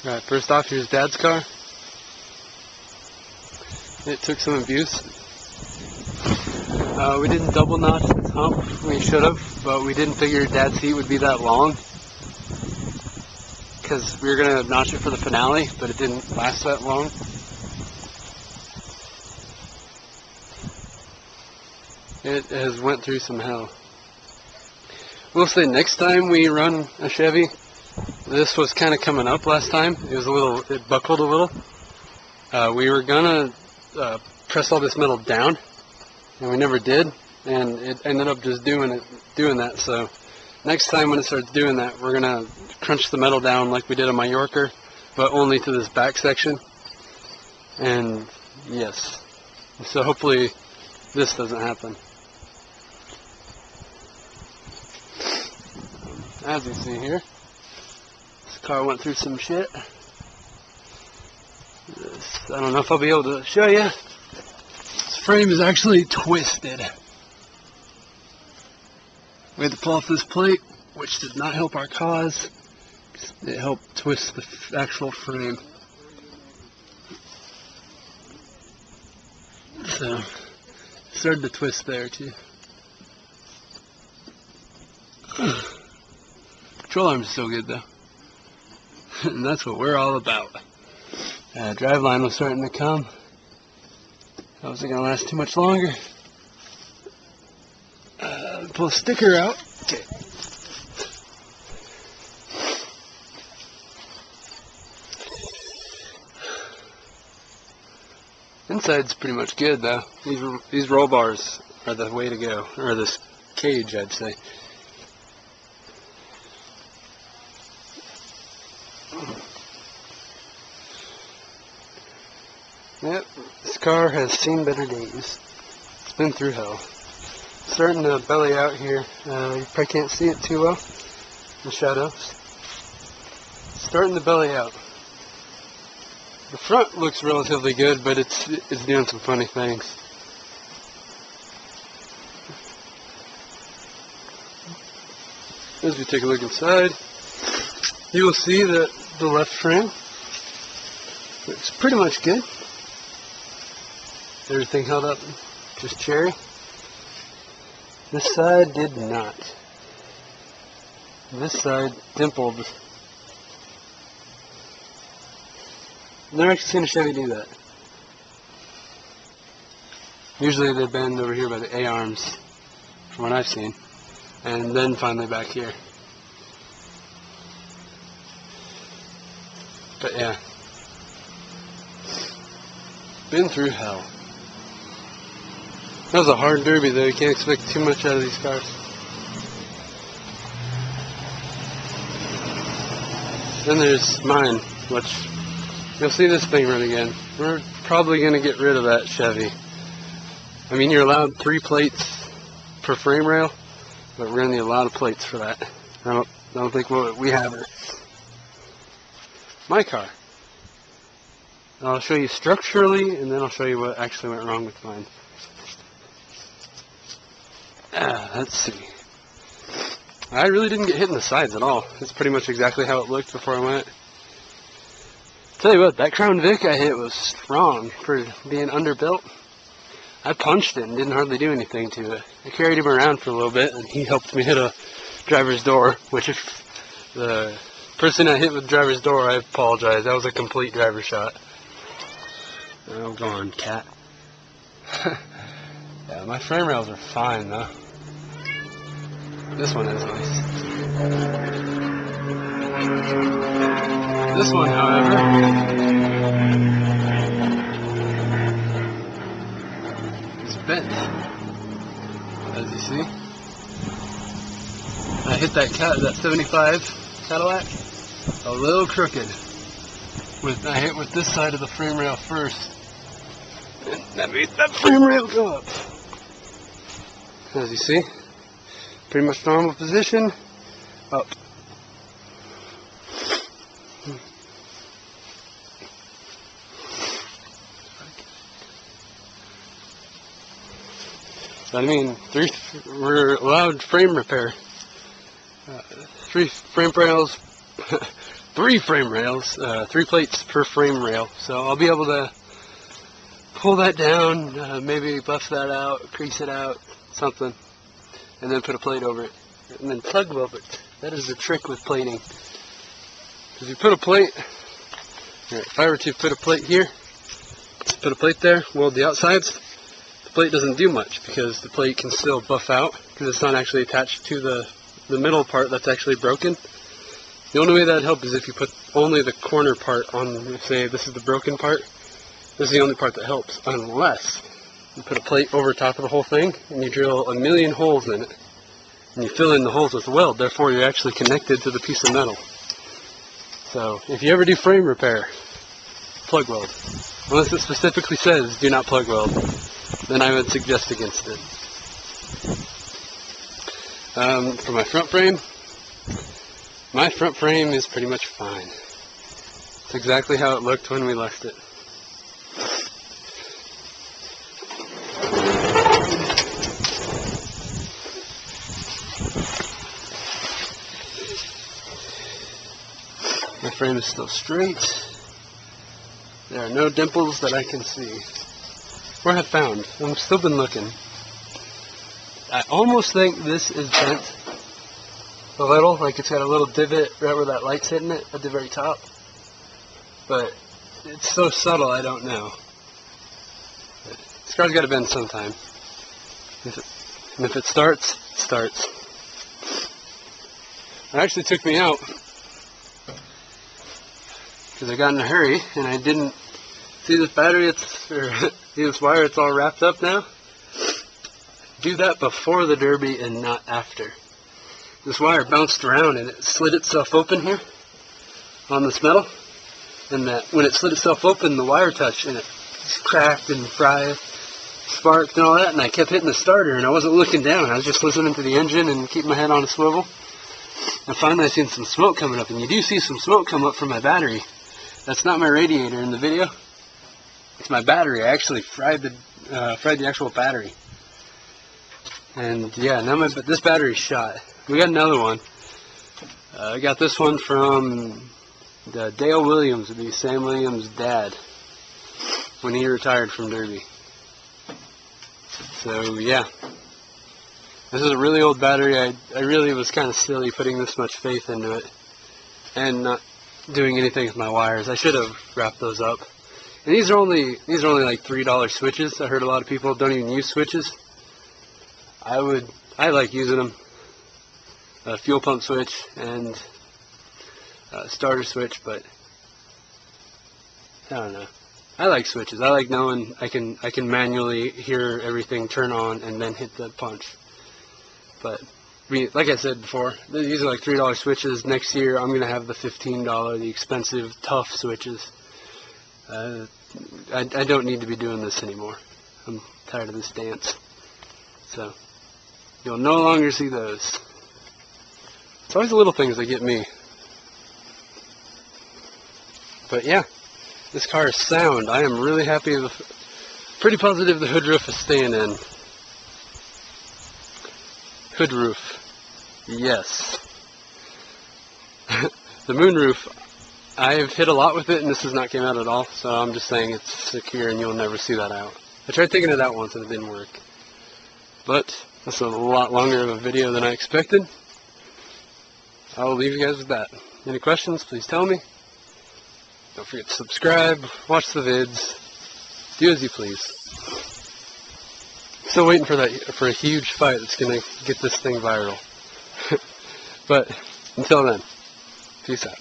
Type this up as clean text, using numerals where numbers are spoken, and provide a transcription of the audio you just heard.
Alright, first off, here's Dad's car. It took some abuse. We didn't double notch this hump. We should have, but we didn't figure Dad's seat would be that long, because we were going to notch it for the finale, but it didn't last that long. It has went through some hell. We'll say next time we run a Chevy, this was kind of coming up last time. It buckled a little. We were gonna press all this metal down, and we never did, and it ended up just doing that. So next time when it starts doing that, we're gonna crunch the metal down like we did on my Yorker, but only to this back section. And yes, so hopefully this doesn't happen. As you see here, this car went through some shit. I don't know if I'll be able to show you. This frame is actually twisted. We had to pull off this plate, which did not help our cause. It helped twist the actual frame. So, it started to twist there too. Control arm's still good though. And that's what we're all about. Driveline was starting to come. That wasn't going to last too much longer. Pull a sticker out. Okay. Inside's pretty much good though. These roll bars are the way to go. Or this cage, I'd say. Yep, this car has seen better days. It's been through hell. Starting to belly out here. You probably can't see it too well in the shadows. Starting to belly out. The front looks relatively good, but it's doing some funny things. As we take a look inside, you will see that the left frame looks pretty much good. Everything held up just cherry. This side did not. This side dimpled. I've never actually seen a Chevy do that. Usually they bend over here by the A-arms, from what I've seen, and then finally back here. But yeah, been through hell. That was a hard derby though, you can't expect too much out of these cars. Then there's mine, which you'll see this thing run again. We're probably going to get rid of that Chevy. I mean, you're allowed 3 plates per frame rail, but we're going to need a lot of plates for that. I don't think we have it. My car. I'll show you structurally, and then I'll show you what actually went wrong with mine. Let's see. I really didn't get hit in the sides at all. It's pretty much exactly how it looked before I went. Tell you what, that Crown Vic I hit was strong for being underbuilt. I punched it and didn't hardly do anything to it. I carried him around for a little bit, and he helped me hit a driver's door, which if the person I hit with driver's door, I apologize. That was a complete driver shot. Oh, go on, cat. Yeah, my frame rails are fine, though. This one is nice. This one, however, is bent, as you see. I hit that 75 Cadillac a little crooked. I hit with this side of the frame rail first, and that made that frame rail go up. As you see, pretty much normal position, up. So I mean, we're allowed frame repair. 3 frame rails 3 frame rails, 3 plates per frame rail. So I'll be able to pull that down, maybe buff that out, crease it out, something, and then put a plate over it. And then plug weld it. That is the trick with plating. If you put a plate, if I were to put a plate here, put a plate there, weld the outsides, the plate doesn't do much because the plate can still buff out because it's not actually attached to the middle part that's actually broken. The only way that would help is if you put only the corner part on, say this is the broken part, this is the only part that helps, unless you put a plate over top of the whole thing and you drill 1,000,000 holes in it and you fill in the holes with weld, therefore you're actually connected to the piece of metal. So if you ever do frame repair, plug weld. Unless it specifically says do not plug weld, then I would suggest against it. For my front frame is pretty much fine. It's exactly how it looked when we left it. My frame is still straight. There are no dimples that I can see, or have found. I've still been looking. I almost think this is bent a little, like it's got a little divot right where that light's hitting it at the very top. But it's so subtle, I don't know. This car's got to bend sometime. And if it starts, it starts. It actually took me out because I got in a hurry and I didn't see this battery, see this wire, it's all wrapped up now. Do that before the derby and not after. This wire bounced around and it slid itself open here on this metal, and that when it slid itself open, the wire touched and it just cracked and fried, sparked and all that, and I kept hitting the starter and I wasn't looking down. I was just listening to the engine and keeping my head on a swivel. And finally I seen some smoke coming up, and you do see some smoke come up from my battery. That's not my radiator in the video. It's my battery. I actually fried the actual battery. And yeah, now this battery's shot. We got another one. I got this one from Dale Williams, would be Sam Williams' dad, when he retired from Derby. So yeah, this is a really old battery. I really was kind of silly putting this much faith into it and not doing anything with my wires. I should have wrapped those up. And these are only like $3 switches. I heard a lot of people don't even use switches. I like using them. A fuel pump switch and a starter switch, but I don't know. I like switches. I like knowing I can manually hear everything turn on and then hit the punch. But like I said before, these are like $3 switches. Next year I'm gonna have the $15, the expensive, tough switches. I don't need to be doing this anymore. I'm tired of this dance. So you'll no longer see those. It's always the little things that get me. But yeah, this car is sound. I am really happy. Pretty positive the hood roof is staying in. Hood roof. Yes. The moonroof, I've hit a lot with it and this has not came out at all, so I'm just saying it's secure and you'll never see that out. I tried taking it out once and it didn't work. But that's a lot longer of a video than I expected. I'll leave you guys with that. Any questions, please tell me. Don't forget to subscribe, watch the vids, do as you please. Still waiting for a huge fight that's going to get this thing viral. But until then, peace out.